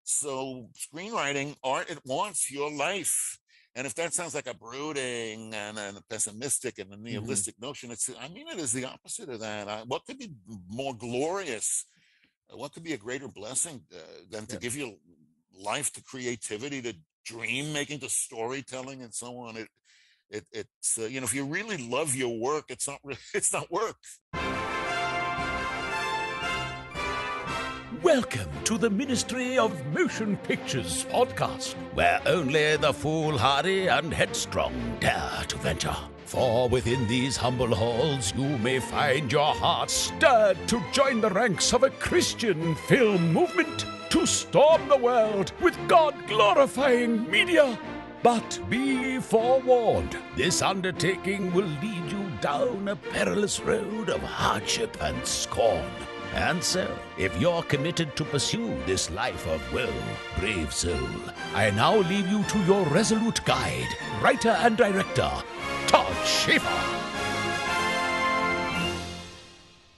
So screenwriting, art at once, your life. And if that sounds like a brooding and a pessimistic and a Mm-hmm. nihilistic notion, I mean, it is the opposite of that. What could be more glorious? What could be a greater blessing than to Yeah. give you life, to creativity, to dream making, to storytelling, and so on? It's if you really love your work, it's not it's not work. Welcome to the Ministry of Motion Pictures podcast, where only the foolhardy and headstrong dare to venture. For within these humble halls you may find your heart stirred to join the ranks of a Christian film movement, to storm the world with God-glorifying media. But be forewarned, this undertaking will lead you down a perilous road of hardship and scorn. And so, if you're committed to pursue this life of woe, brave soul, I now leave you to your resolute guide, writer and director, Todd Schaefer.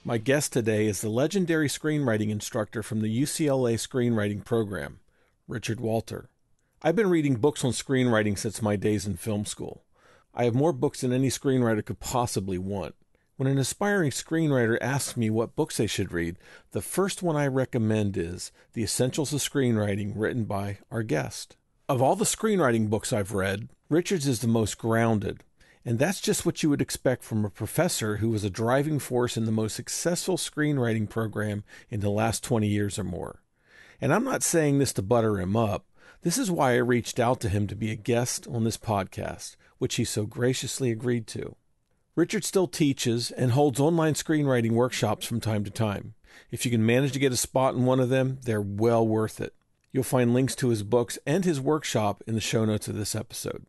My guest today is the legendary screenwriting instructor from the UCLA Screenwriting Program, Richard Walter. I've been reading books on screenwriting since my days in film school. I have more books than any screenwriter could possibly want. When an aspiring screenwriter asks me what books they should read, the first one I recommend is The Essentials of Screenwriting, written by our guest. Of all the screenwriting books I've read, Richard's is the most grounded, and that's just what you would expect from a professor who was a driving force in the most successful screenwriting program in the last 20 years or more. And I'm not saying this to butter him up. This is why I reached out to him to be a guest on this podcast, which he so graciously agreed to. Richard still teaches and holds online screenwriting workshops from time to time. If you can manage to get a spot in one of them, they're well worth it. You'll find links to his books and his workshop in the show notes of this episode.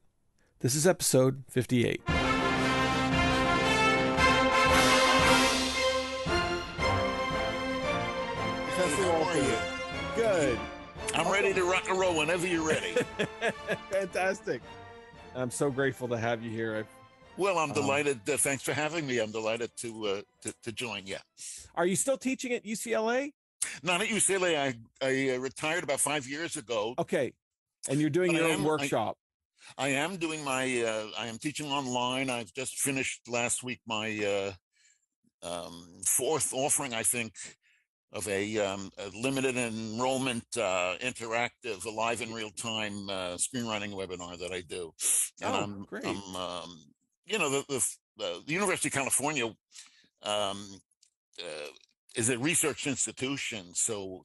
This is episode 58. How are you? Good. I'm ready to rock and roll whenever you're ready. Fantastic. I'm so grateful to have you here. Well, I'm delighted. Thanks for having me. I'm delighted to join. Yeah. Are you still teaching at UCLA? Not at UCLA. I retired about 5 years ago. Okay. And you're doing your own workshop. I am doing I am teaching online. I've just finished last week my fourth offering, I think, of a limited enrollment, interactive, alive in real time screenwriting webinar that I do. And great. The University of California is a research institution, so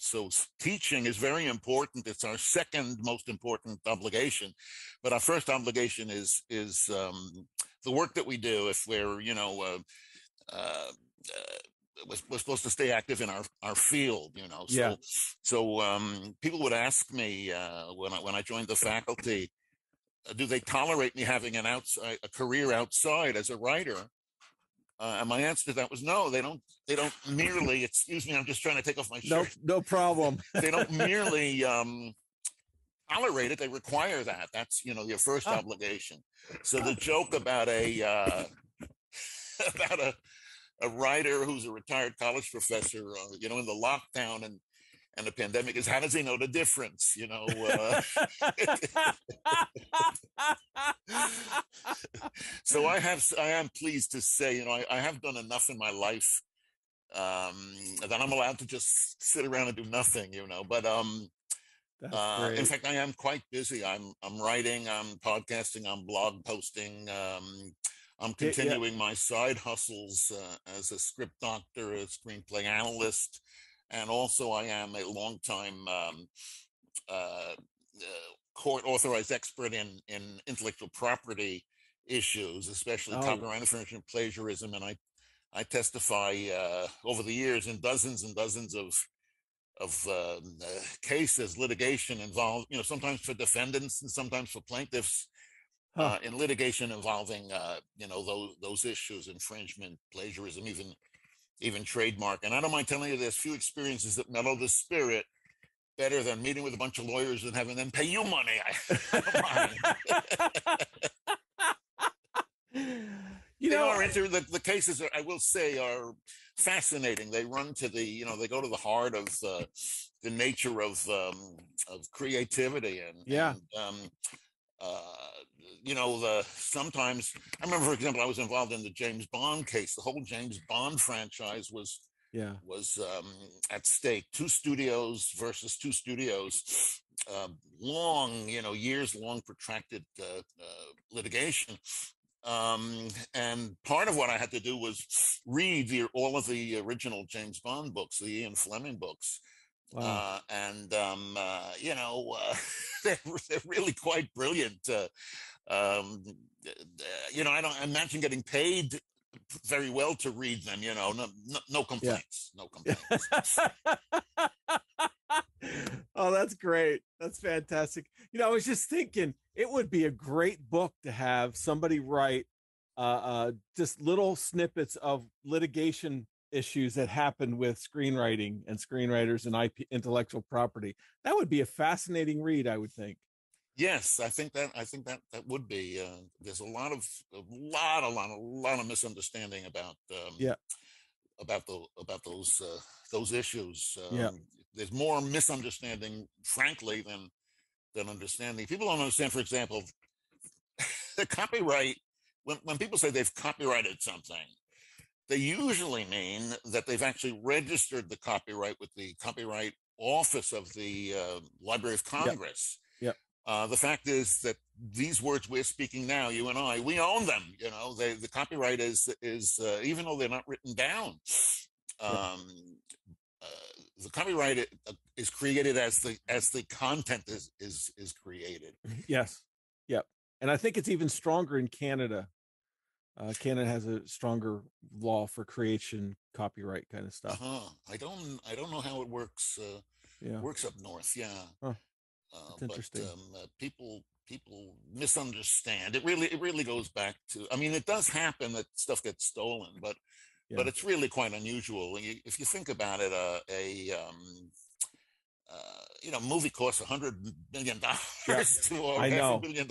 teaching is very important. It's our second most important obligation, but our first obligation is the work that we do. If we're we're supposed to stay active in our field, So people would ask me when I joined the faculty, do they tolerate me having a career outside as a writer? And my answer to that was no. They don't merely. Excuse me, I'm just trying to take off my shirt. No problem. They don't merely tolerate it. They require that. That's your first obligation. So the joke about a writer who's a retired college professor, in the lockdown and the pandemic, is how does he know the difference? So I am pleased to say, I have done enough in my life that I'm allowed to just sit around and do nothing, But in fact, I am quite busy. I'm writing, I'm podcasting, I'm blog posting. I'm continuing my side hustles as a script doctor, a screenplay analyst, and also I am a longtime court-authorized expert in intellectual property issues, especially copyright infringement, plagiarism, and I testify over the years in dozens and dozens of cases, litigation involved, sometimes for defendants and sometimes for plaintiffs. In litigation involving, those issues, infringement, plagiarism, even trademark. And I don't mind telling you, there's few experiences that mellow the spirit better than meeting with a bunch of lawyers and having them pay you money. The cases, I will say, are fascinating. They run to they go to the heart of the nature of creativity Yeah. Sometimes I remember, for example, I was involved in the James Bond case. The whole James Bond franchise was Yeah. at stake. Two studios versus two studios. Long, years long protracted litigation. And part of what I had to do was read all of the original James Bond books, the Ian Fleming books. Wow. They're really quite brilliant. I don't imagine getting paid very well to read them. No complaints. Yeah. No complaints. Oh, that's great. That's fantastic. I was just thinking it would be a great book to have somebody write just little snippets of litigation issues that happen with screenwriting and screenwriters and IP, intellectual property. That would be a fascinating read, I would think. Yes, I think that would be. There's a lot of misunderstanding about those issues. There's more misunderstanding, frankly, than understanding. People don't understand, for example, the copyright. When people say they've copyrighted something, they usually mean that they've actually registered the copyright with the Copyright Office of the Library of Congress. Yep. The fact is that these words we're speaking now, you and I, we own them. The copyright is even though they're not written down, the copyright is created as the content is created. Yes. Yep. And I think it's even stronger in Canada. Canada has a stronger law for creation, copyright kind of stuff. I don't know how it works. Works up north. Yeah. Huh. That's interesting. People misunderstand. It really goes back to. I mean, it does happen that stuff gets stolen, but it's really quite unusual. If you think about it, a movie costs $100 million to $500 million,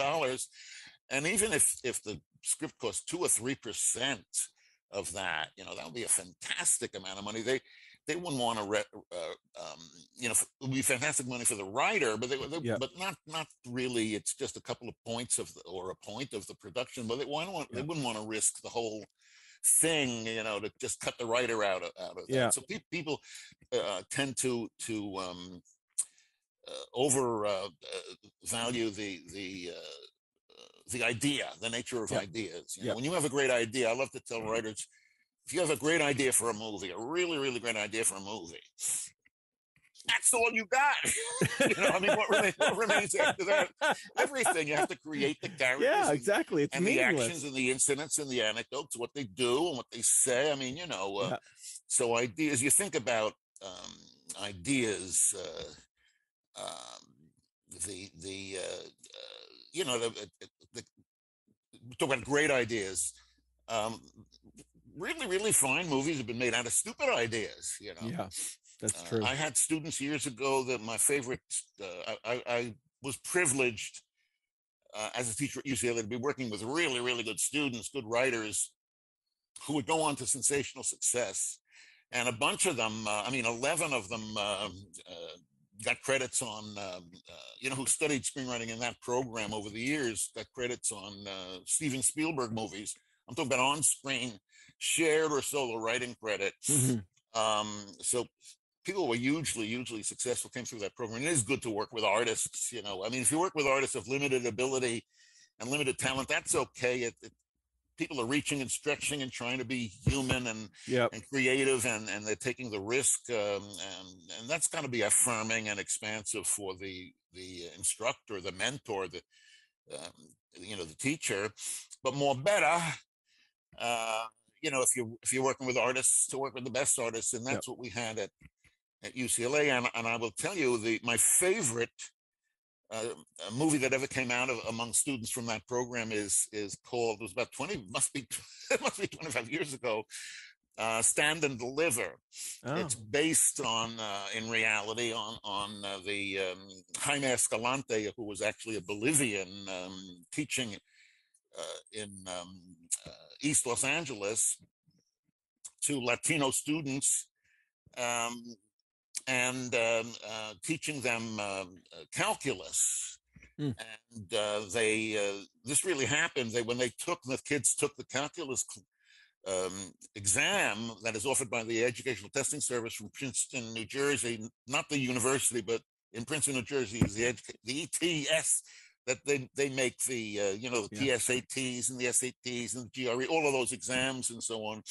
and even if the script costs 2 or 3% of that, that would be a fantastic amount of money. They wouldn't want to, it would be fantastic money for the writer, but but not really. It's just a couple of points or a point of the production, but they wouldn't want to risk the whole thing, to just cut the writer out of that. So people tend to over value the idea, the nature of ideas. When you have a great idea, I love to tell writers, if you have a great idea for a movie, a really, really great idea for a movie, that's all you got. What remains after that? Everything. You have to create the characters. Yeah, exactly. It's meaningless. The actions and the incidents and the anecdotes, what they do and what they say. So ideas. You think about ideas. Talk about great ideas. Really, really fine movies have been made out of stupid ideas. Yeah, that's true. I had students years ago that my favorite. I was privileged as a teacher at UCLA to be working with really, really good students, good writers, who would go on to sensational success. And a bunch of them, 11 of them got credits on, who studied screenwriting in that program over the years, got credits on Steven Spielberg movies. I'm talking about on-screen, shared or solo writing credit. So people were hugely successful, came through that program. It is good to work with artists, if you work with artists of limited ability and limited talent, that's okay. People are reaching and stretching and trying to be human and creative, and they're taking the risk, and that's got to be affirming and expansive for the instructor, the mentor, the teacher. But more better, if you're working with artists, to work with the best artists, and that's what we had at UCLA. And I will tell you, my favorite a movie that ever came out among students from that program is called, it was about 25 years ago, Stand and Deliver. It's based on, in reality, on the Jaime Escalante, who was actually a Bolivian teaching in East Los Angeles to Latino students. and teaching them calculus. And this really happened. When the kids took the calculus exam that is offered by the Educational Testing Service from Princeton, New Jersey, not the university, but in Princeton, New Jersey, is the ETS that they make the the TSATs and the SATs and the GRE, all of those exams and so on.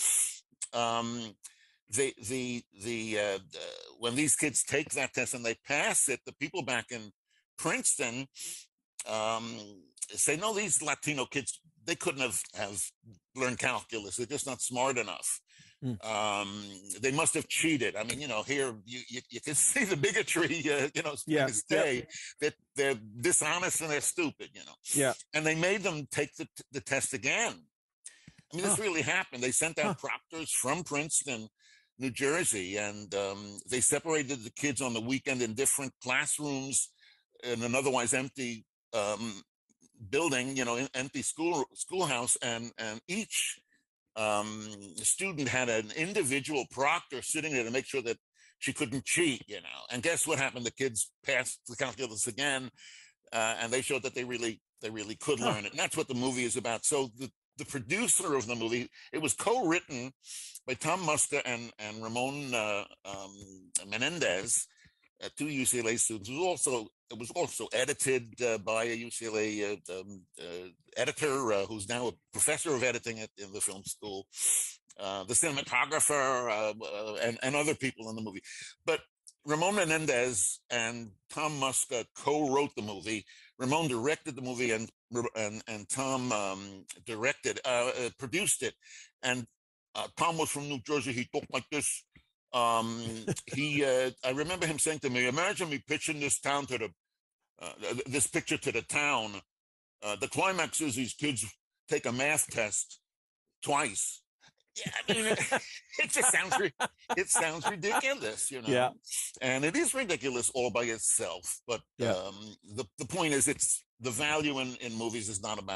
When these kids take that test and they pass it, the people back in Princeton say, no, these Latino kids, they couldn't have learned calculus. They're just not smart enough. They must have cheated. I mean, here you can see the bigotry, that they're dishonest and they're stupid, And they made them take the test again. I mean, this really happened. They sent out proctors from Princeton, New Jersey, and they separated the kids on the weekend in different classrooms in an otherwise empty building, empty schoolhouse, and each student had an individual proctor sitting there to make sure that she couldn't cheat, And guess what happened? The kids passed the calculus again, and they showed that they really could learn it. And that's what the movie is about. So the producer of the movie, it was co-written by Tom Muska and Ramon Menendez, two UCLA students. It was also edited by a UCLA editor who's now a professor of editing in the film school, the cinematographer, and other people in the movie. But Ramon Menendez and Tom Muska co-wrote the movie. Ramon directed the movie, and Tom produced it. And Tom was from New Jersey. He talked like this. I remember him saying to me, imagine me pitching this town to this picture to the town. The climax is these kids take a math test twice. Yeah, I mean, it just sounds ridiculous, Yeah. And it is ridiculous all by itself. But the point is, it's the value in movies is not in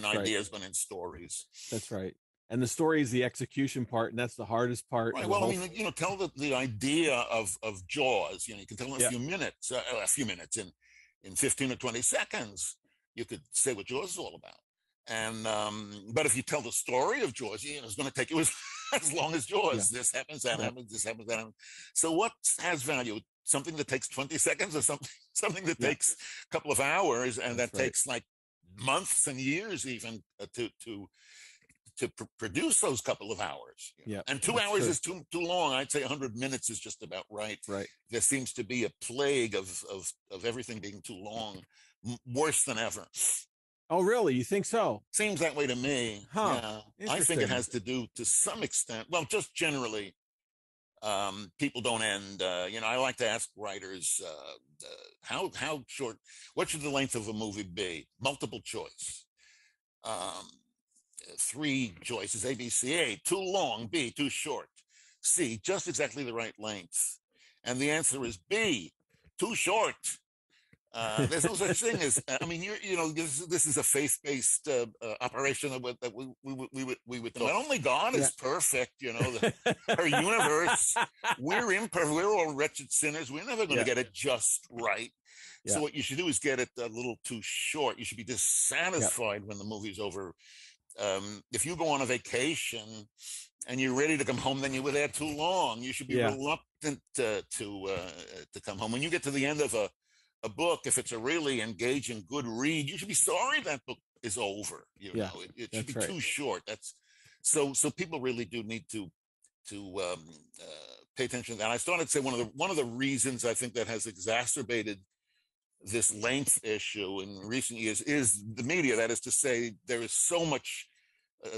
ideas, but in stories. That's right. And the story is the execution part, and that's the hardest part. Right. Well, I mean, tell the idea of Jaws. You can tell in a few minutes, in 15 or 20 seconds, you could say what Jaws is all about. And but if you tell the story of Jaws, it's going to take you as long as Jaws. Yeah. This happens, that happens, this happens, that happens. So what has value? Something that takes 20 seconds, or something that takes a couple of hours, and that takes like months and years even to produce those couple of hours. And 2 hours is too long. I'd say 100 minutes is just about right. Right. There seems to be a plague of everything being too long, worse than ever. Oh, really? You think so? Seems that way to me. Yeah. I think it has to do, to some extent, well, just generally, people don't end. I like to ask writers, how short, what should the length of a movie be? Multiple choice. 3 choices: A, B, C. A, too long; B, too short; C, just exactly the right length. And the answer is B, too short. There's no such thing as, I mean, this is a faith-based operation that we would not only God is perfect, her universe, we're imperfect, we're all wretched sinners, we're never going to get it just right. So what you should do is get it a little too short. You should be dissatisfied when the movie's over. If you go on a vacation and you're ready to come home, then you were there too long. You should be reluctant to come home. When you get to the end of a book, if it's a really engaging, good read, you should be sorry that book is over. It should be too short. That's so people really do need to pay attention to that. I started to say one of the reasons I think that has exacerbated this length issue in recent years is the media. That is to say, there is so much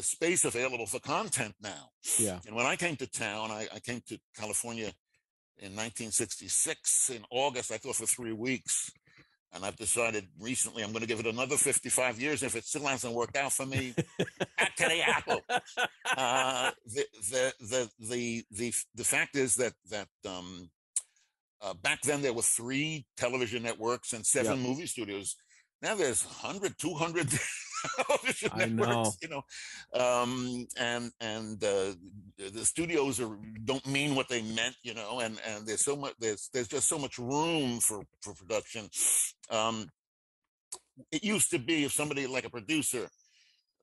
space available for content now. Yeah. And when I came to town, I came to California in 1966 in August. I thought for 3 weeks, and I've decided recently I'm going to give it another 55 years. If it still hasn't worked out for me, back to the apple. The fact is that back then there were 3 television networks and 7 movie studios. Now there's 100, 200 television I networks, know. and the studios don't mean what they meant, and there's so much, there's just so much room for production. It used to be if somebody like a producer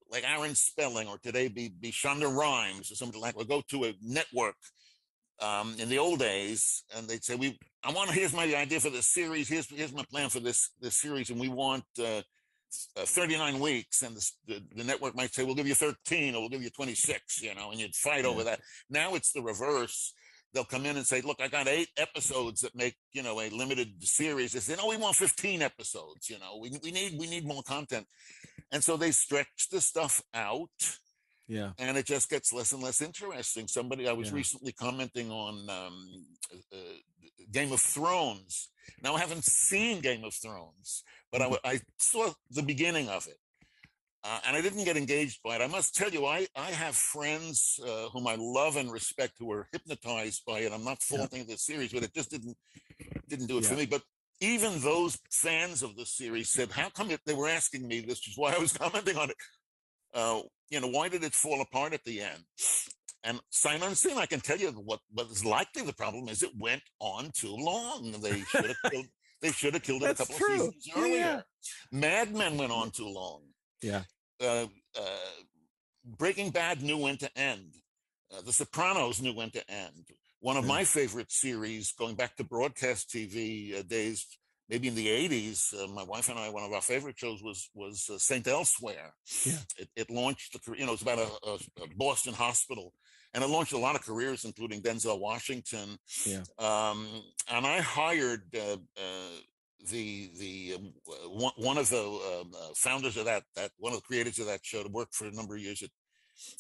like Aaron Spelling, or today be Shonda Rhimes, or somebody like, would go to a network in the old days, and they'd say, here's my idea for this series, here's my plan for this series, and we want 39 weeks, and the network might say, we'll give you 13, or we'll give you 26, and you'd fight over that. Now it's the reverse. They'll come in and say, look, I got 8 episodes that make, a limited series. They say, no, we want 15 episodes, we need more content. And so they stretch the stuff out. Yeah. And it just gets less and less interesting. I was recently commenting on Game of Thrones. Now, I haven't seen Game of Thrones, but I saw the beginning of it. And I didn't get engaged by it. I must tell you, I have friends whom I love and respect who were hypnotized by it. I'm not faulting the series, but it just didn't do it for me. But even those fans of the series said, how come they were asking me, this is why I was commenting on it. Why did it fall apart at the end? And sign unseen, I can tell you what is likely the problem is it went on too long. They should have killed it a couple of seasons earlier. Yeah. Mad Men went on too long. Yeah. Breaking Bad knew when to end. The Sopranos knew when to end. One of my favorite series, going back to broadcast TV days, maybe in the 80s, my wife and I, one of our favorite shows was Saint Elsewhere. Yeah. It launched, it's about a Boston hospital, and it launched a lot of careers, including Denzel Washington. Yeah. And I hired one of the founders of that one of the creators of that show to work for a number of years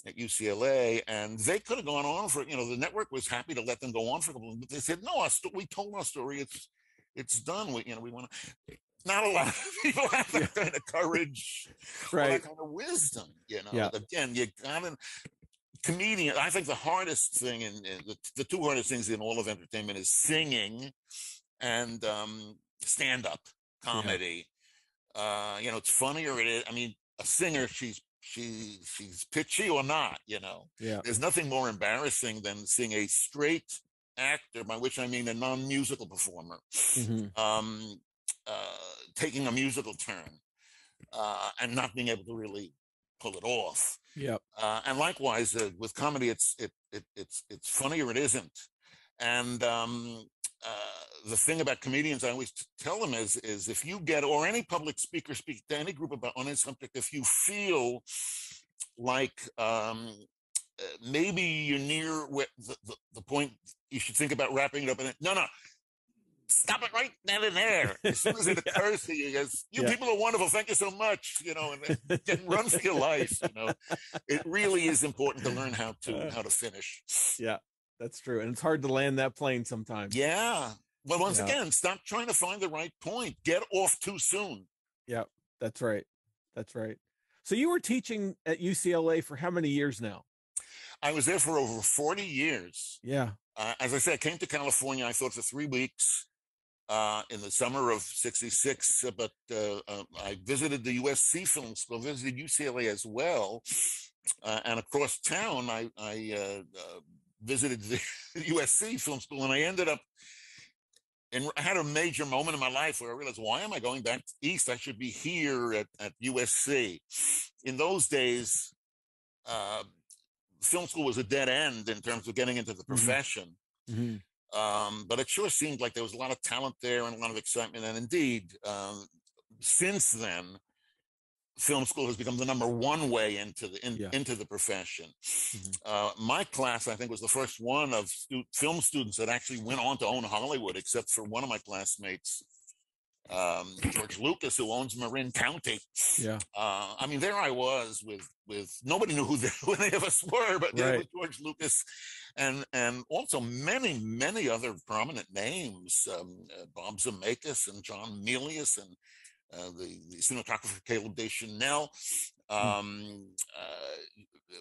at UCLA, and they could have gone on for, the network was happy to let them go on for a couple, but they said, no, we told our story. It's done. We want to. Not a lot of people have that kind of courage, right? Or that kind of wisdom. Again, you gotta. Comedian. I think the hardest thing, and the 2 hardest things in all of entertainment is singing and stand-up comedy. Yeah. It's funny, or it is. I mean, a singer, she's pitchy or not. Yeah. There's nothing more embarrassing than seeing a straight actor, by which I mean a non-musical performer, taking a musical turn and not being able to really pull it off. Yep. And likewise with comedy, it's funny or it isn't. And the thing about comedians, I always tell them is if you get, or any public speaker speak to any group about on any subject, if you feel like maybe you're near the point you should think about wrapping it up in it. No, stop it right then and there. As soon as it occurs to you, you people are wonderful. Thank you so much. And run for your life. It really is important to learn how to finish. Yeah, that's true. And it's hard to land that plane sometimes. Yeah. But once again, stop trying to find the right point. Get off too soon. Yeah, that's right. That's right. So you were teaching at UCLA for how many years now? I was there for over 40 years. Yeah. As I said, I came to California, I thought, for 3 weeks in the summer of '66, but I visited the USC Film School, visited UCLA as well. And across town, I visited the USC Film School, and I ended up, and I had a major moment in my life where I realized, why am I going back east? I should be here at USC. In those days, film school was a dead end in terms of getting into the profession. Mm-hmm. But it sure seemed like there was a lot of talent there and a lot of excitement. And indeed, since then, film school has become the number one way into the profession. Mm-hmm. My class, I think, was the first one of film students that actually went on to own Hollywood, except for one of my classmates, George Lucas, who owns Marin County. Yeah. I mean, there I was with nobody knew who any of us were, but there was George Lucas, and also many other prominent names, Bob Zemeckis and John Milius, and the cinematographer Caleb Deschanel,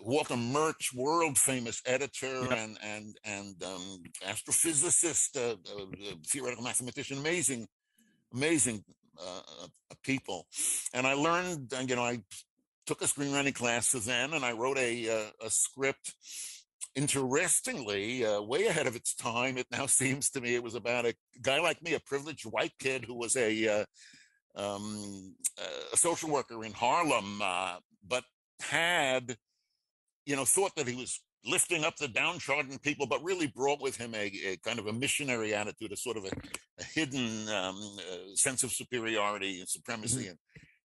Walter Murch, world famous editor and astrophysicist, theoretical mathematician, amazing people. And I learned, I took a screenwriting class then, and I wrote a script. Interestingly, way ahead of its time. It now seems to me it was about a guy like me, a privileged white kid who was a social worker in Harlem, but had, thought that he was lifting up the downtrodden people, but really brought with him a kind of a missionary attitude, a sort of a hidden sense of superiority and supremacy,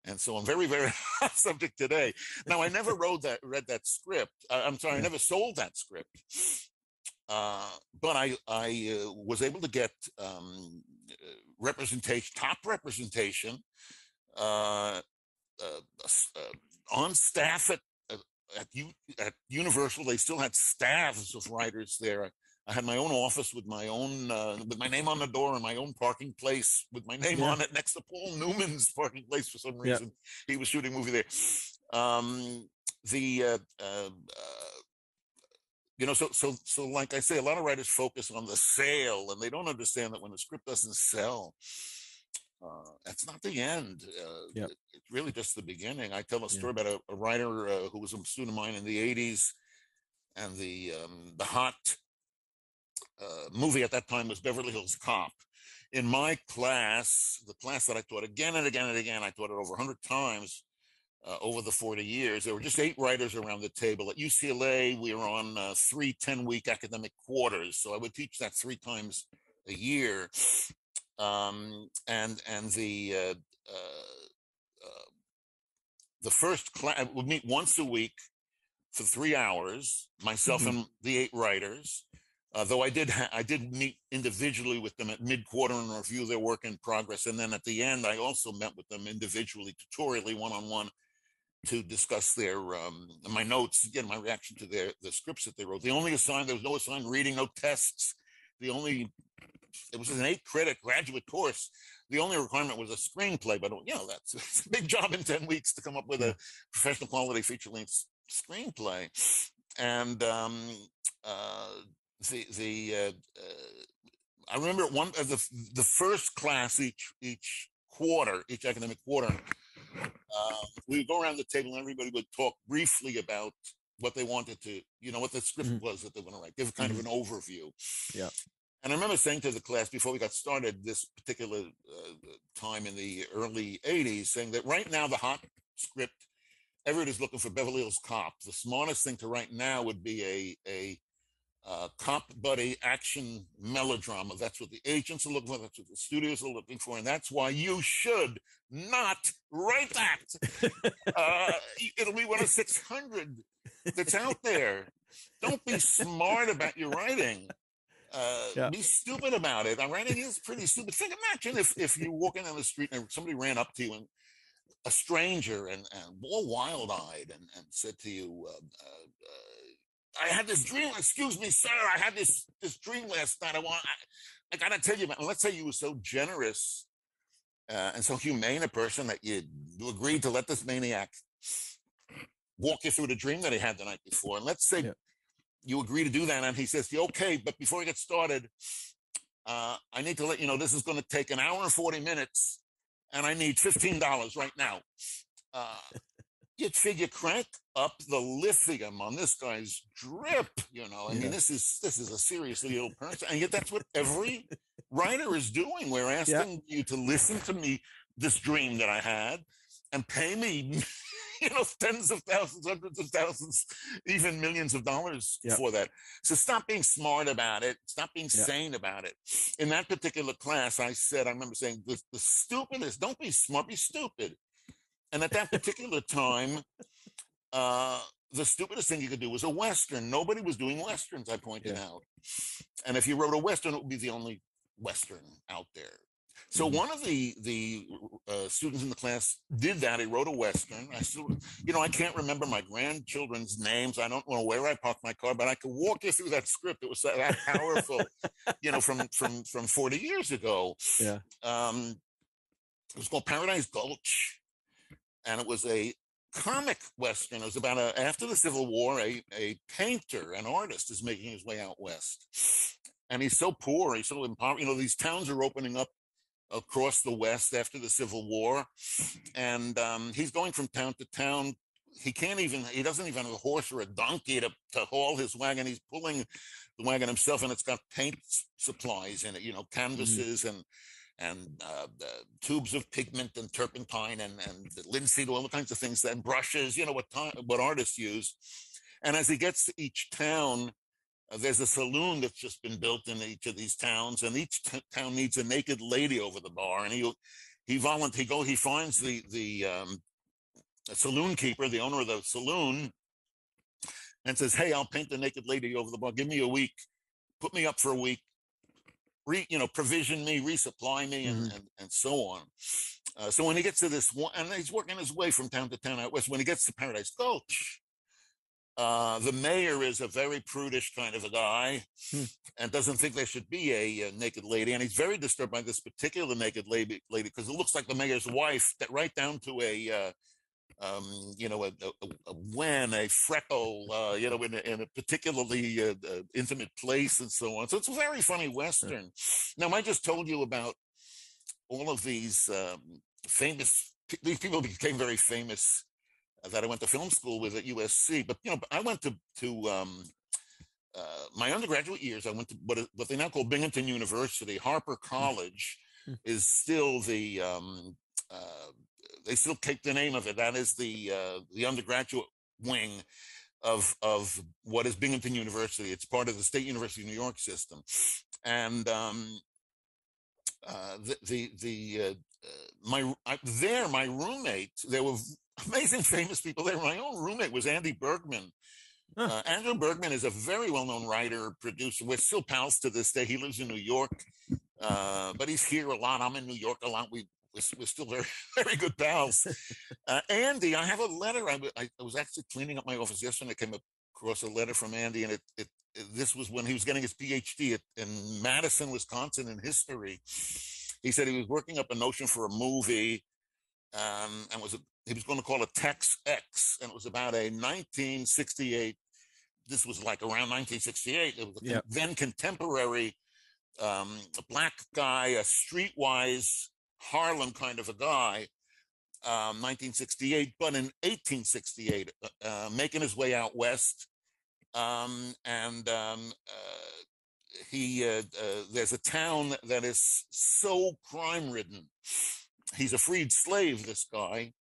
and so on. Very, very hot subject today. Now, I never read that script. I'm sorry, I never sold that script. But I was able to get top representation on staff at Universal. They still had staffs of writers there. I had my own office with my own with my name on the door and my own parking place with my name on it next to Paul Newman's parking place for some reason. He was shooting a movie there. So like I say, a lot of writers focus on the sale, and they don't understand that when the script doesn't sell, that's not the end. It's really just the beginning. I tell a story about a writer who was a student of mine in the 80s, and the hot movie at that time was Beverly Hills Cop. In my class, the class that I taught again and again and again, I taught it over 100 times over the 40 years. There were just 8 writers around the table. At UCLA, we were on 3 10-week academic quarters, so I would teach that 3 times a year. And the first class would meet once a week for 3 hours, myself and the 8 writers. Though I did meet individually with them at mid-quarter and review their work in progress. And then at the end, I also met with them individually, tutorially, one-on-one, to discuss their my notes, again, my reaction to the scripts that they wrote. There was no assigned reading, no tests. It was an 8-credit graduate course. The only requirement was a screenplay, but that's a big job in 10 weeks to come up with a professional quality feature-length screenplay. And I remember the first class each academic quarter, we would go around the table and everybody would talk briefly about what they wanted to, what the script was that they want to write, give kind of an overview. Yeah. And I remember saying to the class before we got started this particular time in the early 80s, saying that right now the hot script, everybody's looking for Beverly Hills Cop. The smartest thing to write now would be a cop buddy action melodrama. That's what the agents are looking for. That's what the studios are looking for. And that's why you should not write that. It'll be one of 600 that's out there. Don't be smart about your writing. Be stupid about it. Writing is pretty stupid. Imagine if you're walking down the street and somebody ran up to you, and a stranger and all wild-eyed and said to you, I had this dream. Excuse me, sir. I had this dream last night. I gotta tell you, man. Let's say you were so generous and so humane a person that you agreed to let this maniac walk you through the dream that he had the night before. And let's say you agree to do that, and he says, "Okay, but before we get started, I need to let you know this is going to take an hour and 40 minutes, and I need $15 right now." You'd figure crank up the lithium on this guy's drip, I mean, this is a seriously ill person, and yet that's what every writer is doing. We're asking you to listen to me, this dream that I had, and pay me, tens of thousands, hundreds of thousands, even millions of dollars for that. So stop being smart about it. Stop being sane about it. In that particular class, I remember saying, the stupidest, don't be smart, be stupid. And at that particular time, the stupidest thing you could do was a Western. Nobody was doing Westerns, I pointed out. And if you wrote a Western, it would be the only Western out there. So one of the students in the class did that. He wrote a Western. I still, I can't remember my grandchildren's names. I don't know where I parked my car, but I could walk you through that script. It was that powerful, from 40 years ago. Yeah. It was called Paradise Gulch. And it was a comic Western. It was about after the Civil War, a painter, an artist is making his way out west. And he's so poor, he's so impoverished. These towns are opening up across the West after the Civil War. And he's going from town to town, he doesn't even have a horse or a donkey to haul his wagon. He's pulling the wagon himself, and it's got paint supplies in it, canvases and tubes of pigment and turpentine and linseed, all the kinds of things, and brushes, what artists use. And as he gets to each town, there's a saloon that's just been built in each of these towns, and each town needs a naked lady over the bar. And he finds the saloon keeper, the owner of the saloon, and says, "Hey, I'll paint the naked lady over the bar. Give me a week. Put me up for a week. Provision me, resupply me, and so on." So when he gets to this one, and he's working his way from town to town out west, when he gets to Paradise Gulch, the mayor is a very prudish kind of a guy and doesn't think there should be a naked lady. And he's very disturbed by this particular naked lady because it looks like the mayor's wife, that right down to a freckle, in a particularly intimate place and so on. So it's a very funny Western. Now, I just told you about all of these these people became very famous that I went to film school with at USC. But, I went to my undergraduate years, I went to what they now call Binghamton University. Harper College is still they still keep the name of it. That is the undergraduate wing of what is Binghamton University. It's part of the State University of New York system. And my roommate, there were amazing famous people there. My own roommate was Andy Bergman. Andrew Bergman is a very well-known writer, producer. We're still pals to this day. He lives in New York, but he's here a lot. I'm in New York a lot. We're still very, very good pals. Andy, I have a letter. I was actually cleaning up my office yesterday. I came across a letter from Andy, and this was when he was getting his PhD in Madison, Wisconsin, in history. He said he was working up a notion for a movie, and he was going to call it Tex X, and it was about a 1968. This was like around 1968. It was a then contemporary, a black guy, a streetwise Harlem kind of a guy, 1968, but in 1868, making his way out west. There's a town that is so crime-ridden. He's a freed slave, this guy.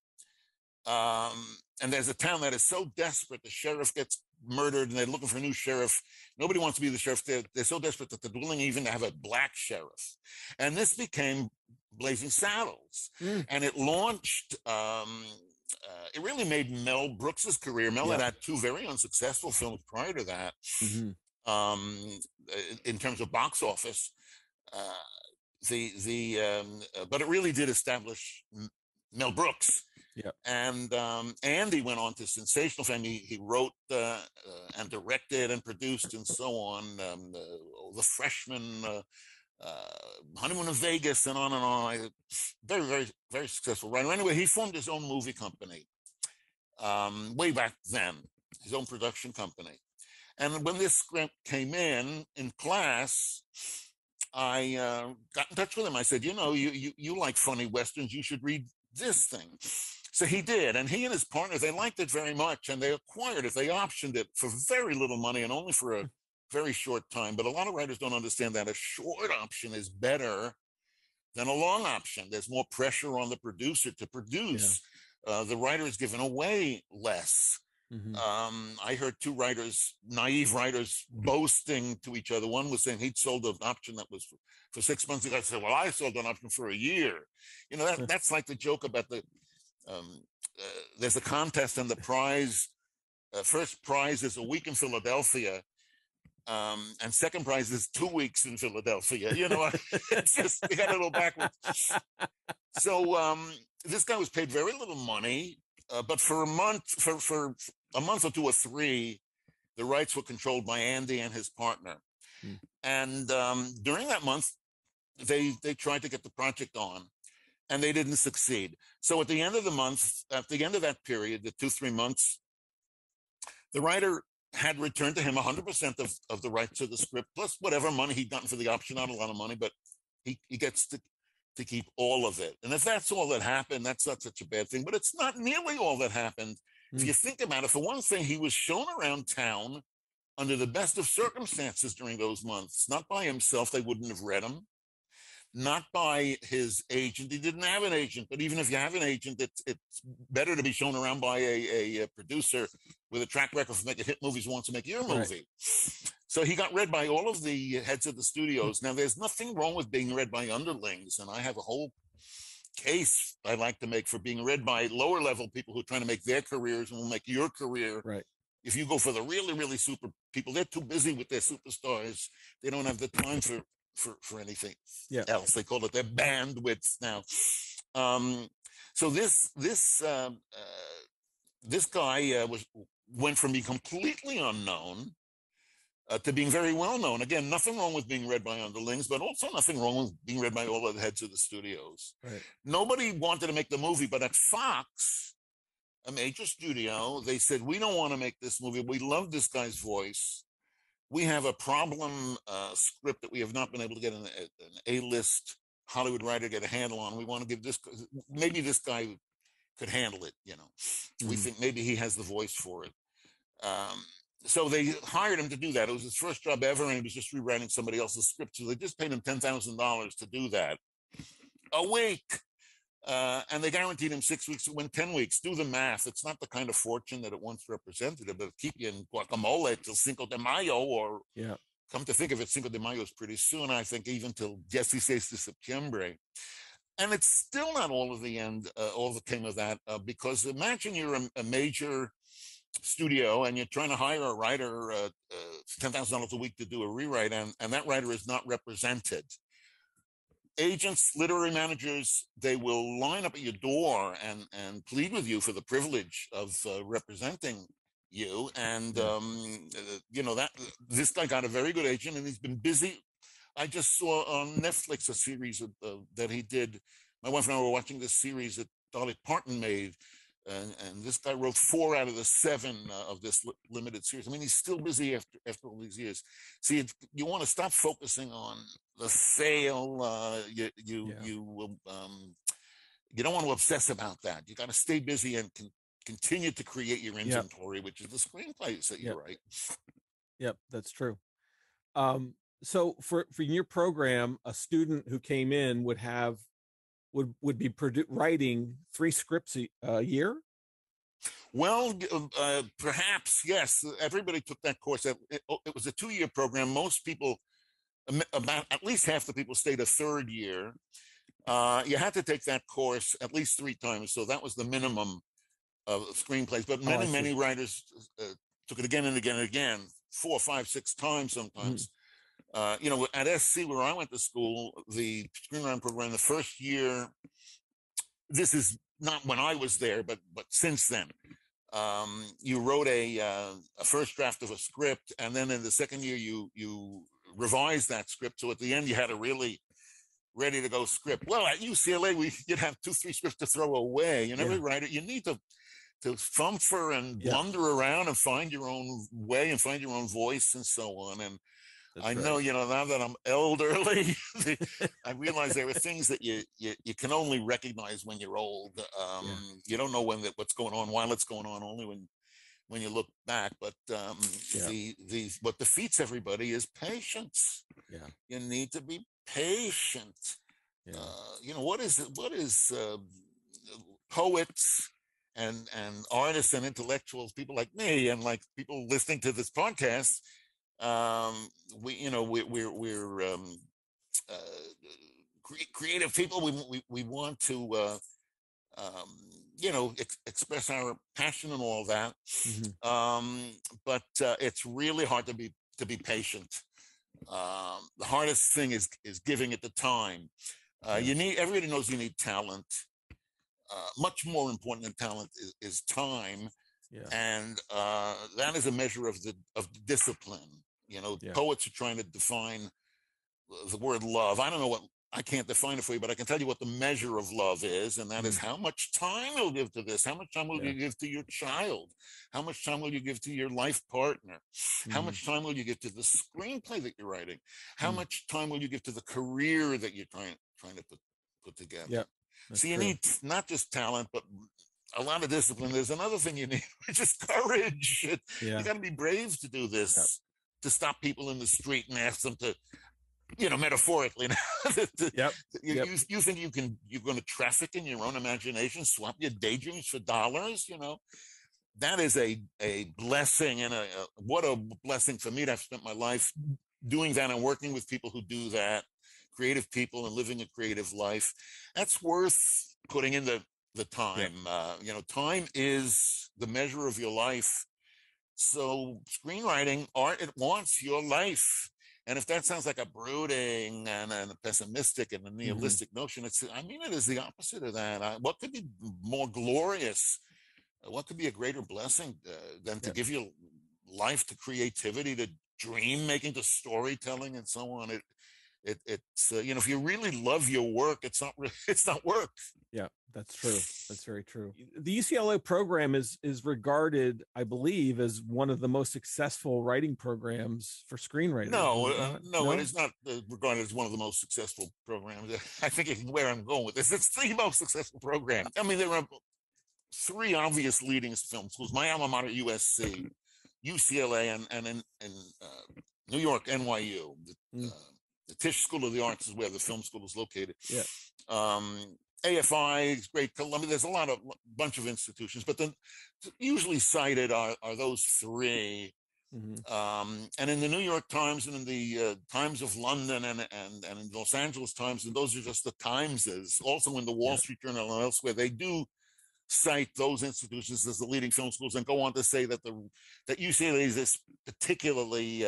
And there's a town that is so desperate. The sheriff gets murdered, and they're looking for a new sheriff. Nobody wants to be the sheriff. They're so desperate that they're willing even to have a black sheriff. And this became Blazing Saddles. And it launched, it really made Mel Brooks's career. Mel had two very unsuccessful films prior to that, in terms of box office. But it really did establish Mel Brooks. And Andy went on to sensational fame. He wrote and directed and produced and so on. The Freshman, Honeymoon in Vegas, and on and on. Very, very, very successful writer. Anyway, he formed his own movie company way back then, his own production company. And when this script came in class, I got in touch with him. I said, you like funny Westerns, you should read this thing. So he did, and he and his partner, they liked it very much, and they acquired it. They optioned it for very little money and only for a very short time. But a lot of writers don't understand that a short option is better than a long option. There's more pressure on the producer to produce. The writer is given away less. I heard two writers, naive writers, boasting to each other. One was saying he'd sold an option that was for 6 months. The guy said, "Well, I sold an option for a year." That's like the joke about there's a contest, and the prize, first prize is a week in Philadelphia, and second prize is 2 weeks in Philadelphia. It's just, they got it all backwards. So this guy was paid very little money, but for a month or two or three, the rights were controlled by Andy and his partner. And during that month, they tried to get the project on, and they didn't succeed. So at the end of the month, at the end of that period, the 2-3 months, the writer had returned to him 100% of the rights to the script, plus whatever money he'd gotten for the option. Not a lot of money, but he gets to keep all of it. And if that's all that happened, that's not such a bad thing. But it's not nearly all that happened. If you think about it, for one thing, he was shown around town under the best of circumstances during those months, not by himself. They wouldn't have read him. Not by his agent. He didn't have an agent, but even if you have an agent, it's better to be shown around by a producer with a track record for making hit movies who wants to make your movie. Right. So he got read by all of the heads of the studios. Now, there's nothing wrong with being read by underlings, and I have a whole case I like to make for being read by lower level people who are trying to make their careers and will make your career. Right. If you go for the really, really super people, they're too busy with their superstars. They don't have the time for anything else. They call it their bandwidth now. So this guy went from being completely unknown to being very well known. Again, nothing wrong with being read by underlings, but also nothing wrong with being read by all of the heads of the studios. Right. Nobody wanted to make the movie, but at Fox, a major studio, they said, we don't want to make this movie. We love this guy's voice. We have a problem script that we have not been able to get an A-list Hollywood writer to get a handle on. We want to give this, maybe this guy could handle it, We think maybe he has the voice for it. So they hired him to do that. It was his first job ever, and he was just rewriting somebody else's script. So they just paid him $10,000 to do that a week. And they guaranteed him 6 weeks to win 10 weeks. Do the math. It's not the kind of fortune that it once represented. It'll keep you in guacamole till Cinco de Mayo, or come to think of it, Cinco de Mayo is pretty soon, I think, even till 16 de Septiembre. And it's still not all of the end, all that came of that, because imagine you're a major studio and you're trying to hire a writer $10,000 a week to do a rewrite, and that writer is not represented. Agents, literary managers, they will line up at your door and plead with you for the privilege of representing you. And, that this guy got a very good agent, and he's been busy. I just saw on Netflix a series that he did. My wife and I were watching this series that Dolly Parton made. And this guy wrote 4 out of the 7 of this limited series. I mean, he's still busy after all these years. See, you want to stop focusing on the sale. You don't want to obsess about that. You got to stay busy and continue to create your inventory, which is the screenplays that you write. Yep, that's true. So for your program, a student who came in would be writing 3 scripts a year? Well, perhaps, yes. Everybody took that course. It was a 2-year program. Most people, about at least half the people, stayed a 3rd year. You had to take that course at least 3 times, so that was the minimum of screenplays. But many writers took it again and again and again, 4, 5, 6 times sometimes. At SC, where I went to school, the screenwriting program, the first year, this is not when I was there, but since then, you wrote a first draft of a script, and then in the second year, you revised that script. So at the end, you had a really ready to go script. Well, at UCLA, you'd have 2, 3 scripts to throw away. And every writer, you need to fumfer and blunder around and find your own way and find your own voice and so on. And I know, now that I'm elderly, I realize there are things that you can only recognize when you're old. You don't know what's going on while it's going on, only when you look back. But what defeats everybody is patience. Yeah, you need to be patient. Yeah. What is poets and artists and intellectuals, people like me and like people listening to this podcast. We're creative people. We want to express our passion and all that. But it's really hard to be patient. The hardest thing is giving it the time. Everybody knows you need talent. Much more important than talent is time. Yeah. And that is a measure of the discipline. Poets are trying to define the word love. I don't know I can't define it for you, but I can tell you what the measure of love is. And that is how much time you'll give to this. How much time will you give to your child? How much time will you give to your life partner? How much time will you give to the screenplay that you're writing? How much time will you give to the career that you're trying to put together? Yeah. So you need not just talent, but a lot of discipline. There's another thing you need, which is courage. You got to be brave to do this, to stop people in the street and ask them to, metaphorically. You think you're going to traffic in your own imagination, swap your daydreams for dollars? That is a blessing, and what a blessing for me to have spent my life doing that and working with people who do that, creative people and living a creative life. That's worth putting in the time. Time is the measure of your life. So screenwriting, art, it wants your life. And if that sounds like a brooding and a pessimistic and a nihilistic notion, it is the opposite of that. What could be more glorious? What could be a greater blessing than to give your life to creativity, to dream making, to storytelling, and so on? It's if you really love your work, it's not work. Yeah, that's true. That's very true. The UCLA program is regarded, I believe, as one of the most successful writing programs for screenwriters. No, it is not regarded as one of the most successful programs. I think it's where I'm going with this. It's the most successful program. I mean, there are three obvious leading film schools: my alma mater, USC, UCLA, and in New York, NYU. The Tisch School of the Arts is where the film school is located. AFI is great. There's a bunch of institutions, but then usually cited are those three. And in the New York Times and in the Times of London and in Los Angeles Times, and those are just the Timeses. Also in the Wall Street Journal and elsewhere, they do cite those institutions as the leading film schools and go on to say that UCLA is particularly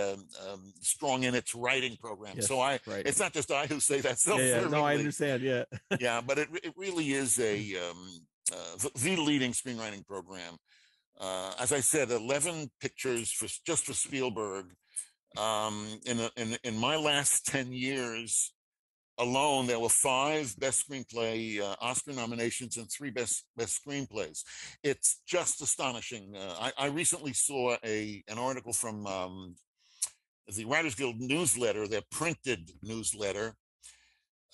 strong in its writing program. So it's not just I who say that. No, I understand. Yeah, but it really is the leading screenwriting program. As I said, 11 pictures just for Spielberg. In my last 10 years alone, there were 5 Best Screenplay Oscar nominations and 3 Best Screenplays. It's just astonishing. I recently saw an article from the Writers Guild newsletter, their printed newsletter.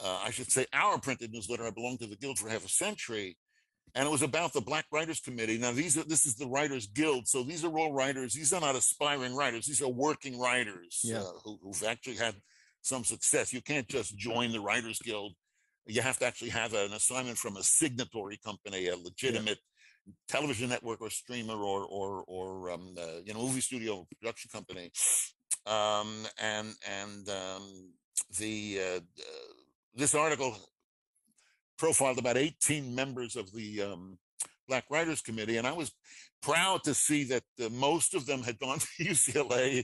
I should say our printed newsletter. I belonged to the Guild for half a century. And it was about the Black Writers Committee. Now, this is the Writers Guild. So these are all writers. These are not aspiring writers. These are working writers who've actually had some success. You can't just join the Writers Guild. You have to actually have an assignment from a signatory company, a legitimate television network or streamer or movie studio production company. This article profiled about 18 members of the Black Writers Committee, and I was proud to see that most of them had gone to UCLA.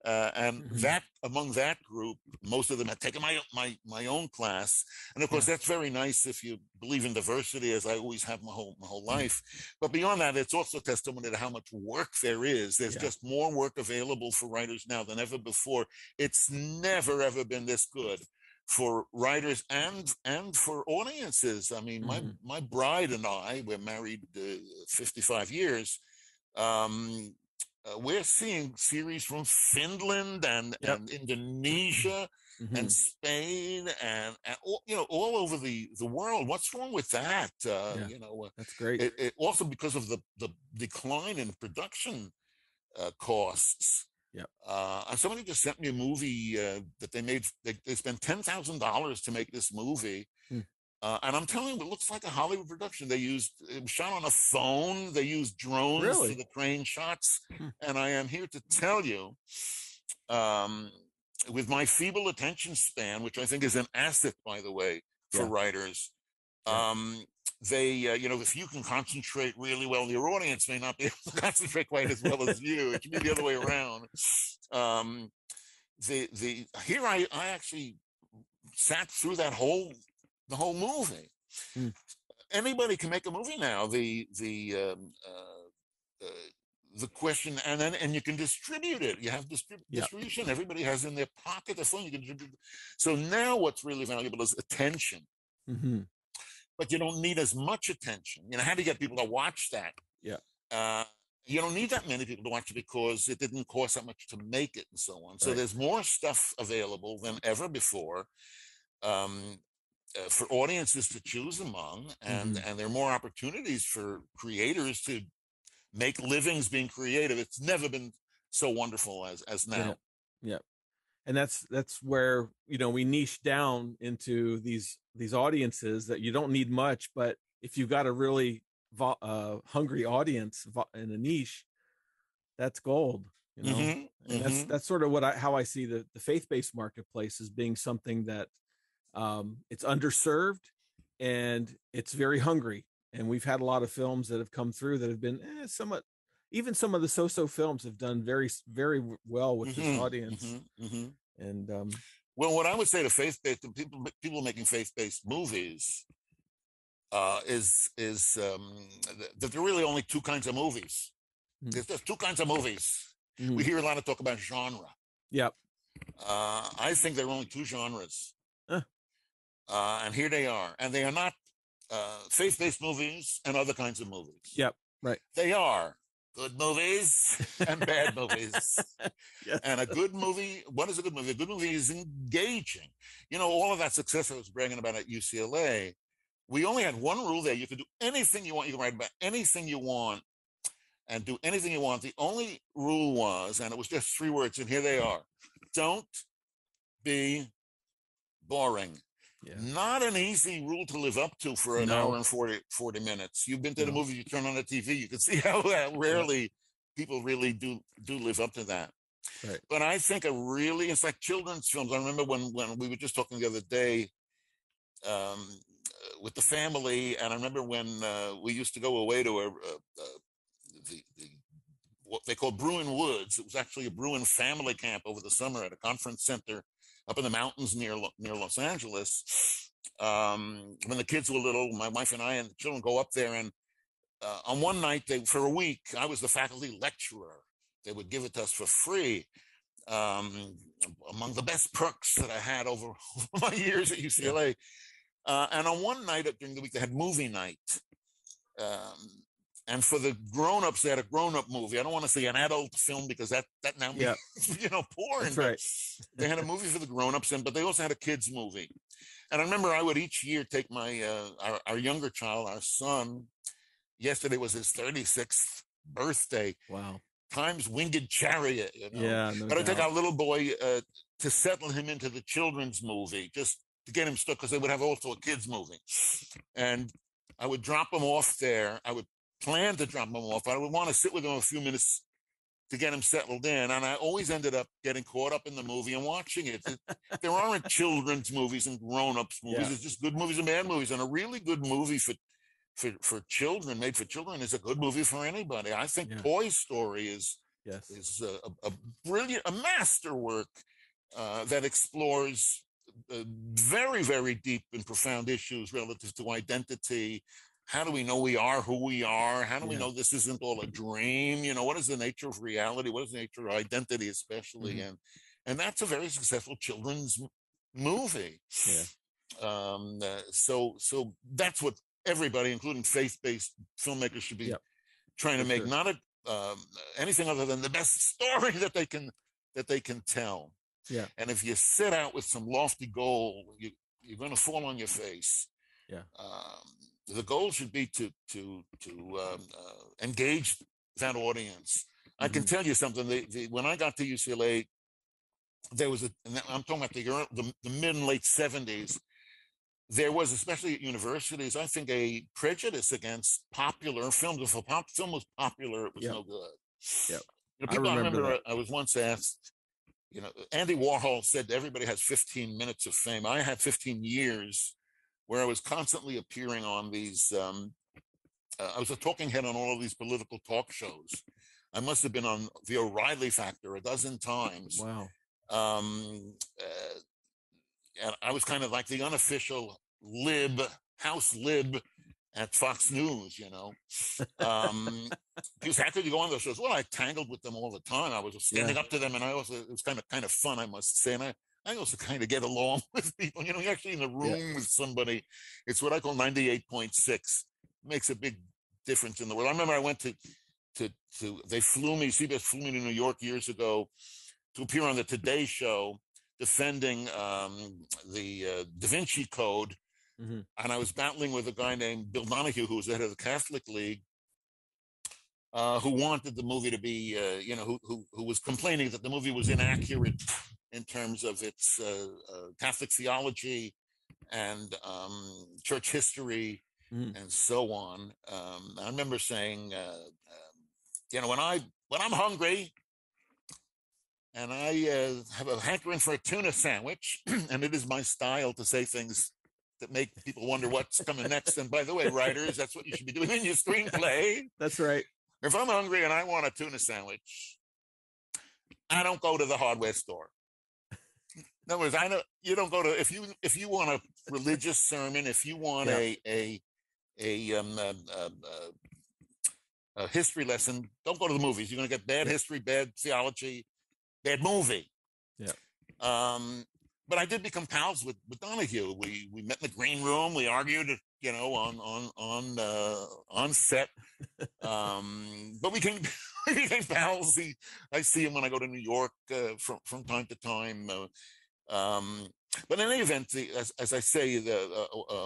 And that among that group, most of them had taken my own class, and of course that's very nice if you believe in diversity, as I always have my whole life. But beyond that, it's also testimony to how much work there is. There's just more work available for writers now than ever before. It's never ever been this good for writers and for audiences. I mean, my bride and I, we're married 55 years. We're seeing series from Finland and Indonesia and Spain and all over the world. What's wrong with that? That's great. It also because of the decline in production costs. Somebody just sent me a movie that they made. They spent $10,000 to make this movie. And I'm telling you, it looks like a Hollywood production. It was shot on a phone. They used drones for the crane shots. And I am here to tell you, with my feeble attention span, which I think is an asset, by the way, for writers, if you can concentrate really well, your audience may not be able to concentrate quite as well as you. It should be the other way around. Here I actually sat through the whole movie. Anybody can make a movie now. The question, and you can distribute it. You have distribution. Everybody has in their pocket the phone. You can distribute. So now, what's really valuable is attention. But you don't need as much attention. How do you get people to watch that? You don't need that many people to watch it because it didn't cost that much to make it and so on. So there's more stuff available than ever before. for audiences to choose among, and there are more opportunities for creators to make livings being creative. It's never been so wonderful as now. Yeah. And that's where, we niche down into these audiences that you don't need much, but if you've got a really hungry audience in a niche, that's gold, and that's sort of how I see the faith-based marketplace as being something that it's underserved and it's very hungry. And we've had a lot of films that have come through that have been somewhat, even some of the so-so films have done very, very well with this audience. And well, what I would say to faith-based, people making faith-based movies, is that there are really only two kinds of movies. There's just two kinds of movies. We hear a lot of talk about genre. Yep. I think there are only two genres. And here they are. And they are not faith-based movies and other kinds of movies. Yep. Right. They are good movies and bad movies. Yes. And a good movie, what is a good movie? A good movie is engaging. All of that success I was bragging about at UCLA, we only had one rule there. You could do anything you want. You can write about anything you want and do anything you want. The only rule was, and it was just 3 words, and here they are: don't be boring. Yeah. Not an easy rule to live up to for an hour and 40 minutes. You've been to the movie, you turn on the TV, you can see how rarely people really do live up to that. Right. But I think it's like children's films. I remember when we were just talking the other day with the family, and I remember when we used to go away to what they call Bruin Woods. It was actually a Bruin family camp over the summer at a conference center up in the mountains near Los Angeles. When the kids were little, my wife and I and the children go up there, and on one night, for a week, I was the faculty lecturer. They would give it to us for free. Among the best perks that I had over my years at UCLA. And on one night during the week, they had movie night. And for the grown-ups, they had a grown-up movie. I don't want to say an adult film because that now means, porn. That's right. They had a movie for the grown-ups, but they also had a kids movie. And I remember I would each year take my our younger child, our son. Yesterday was his 36th birthday. Wow. Time's winged chariot. Yeah. But I take our little boy to settle him into the children's movie, just to get him stuck, because they would have also a kids movie. And I would drop him off there. I would plan to drop him off. I would want to sit with him a few minutes to get him settled in. And I always ended up getting caught up in the movie and watching it. There aren't children's movies and grown-ups movies. It's just good movies and bad movies. And a really good movie for children, made for children, is a good movie for anybody. I think Toy Story is a brilliant, a masterwork that explores very, very deep and profound issues relative to identity. How do we know we are who we are? How do we know this isn't all a dream? What is the nature of reality? What is the nature of identity, especially? And that's a very successful children's movie. So that's what everybody, including faith-based filmmakers, should be trying to make. Not anything other than the best story that they can tell. Yeah. And if you set out with some lofty goal, you're going to fall on your face. Yeah. The goal should be to engage that audience. I can tell you something. When I got to UCLA, there was I'm talking about the mid and late 70s. There was, especially at universities, I think, a prejudice against popular films. If a film was popular, it was no good. Yeah. I remember I was once asked, Andy Warhol said everybody has 15 minutes of fame. I had 15 years where I was constantly appearing on these, I was a talking head on all of these political talk shows. I must have been on the O'Reilly Factor a dozen times. Wow. And I was kind of like the unofficial house lib at Fox News, Because how could you go on those shows? Well, I tangled with them all the time. I was standing up to them, and it was kind of fun, I must say. And I also kind of get along with people. You're actually in the room with somebody. It's what I call 98.6. Makes a big difference in the world. I remember I went to CBS flew me to New York years ago to appear on the Today Show, defending the Da Vinci Code And I was battling with a guy named Bill Donahue, who was the head of the Catholic League, who wanted the movie to be, who was complaining that the movie was inaccurate in terms of its Catholic theology and church history and so on. I remember saying, when I'm hungry and I have a hankering for a tuna sandwich, and it is my style to say things that make people wonder what's coming next. And by the way, writers, that's what you should be doing in your screenplay. That's right. If I'm hungry and I want a tuna sandwich, I don't go to the hardware store. In other words, you don't go to, if you want a religious sermon, if you want a history lesson, don't go to the movies. You're going to get bad history, bad theology, bad movie. Yeah. But I did become pals with Donahue. We met in the green room. We argued, on set. But we became pals. I see him when I go to New York from time to time. But in any event, as I say,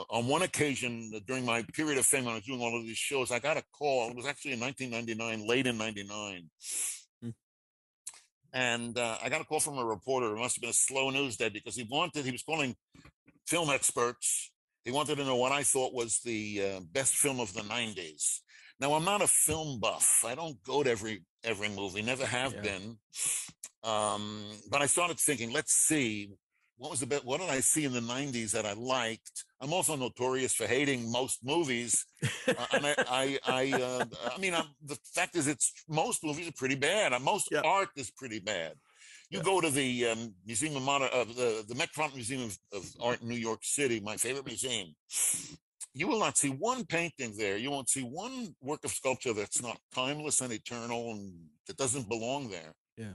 on one occasion during my period of fame, when I was doing all of these shows, I got a call. It was actually in 1999, late in 99. And I got a call from a reporter. It must have been a slow news day, because he was calling film experts. He wanted to know what I thought was the best film of the 90s. Now, I'm not a film buff. I don't go to every movie, never have been. But I started thinking, let's see, what did I see in the 90s that I liked? I'm also notorious for hating most movies. And the fact is, most movies are pretty bad. Most art is pretty bad. You go to the Museum of Modern, the Metropolitan Museum of Art in New York City, my favorite museum. You will not see one painting there. You won't see one work of sculpture that's not timeless and eternal and that doesn't belong there. Yeah.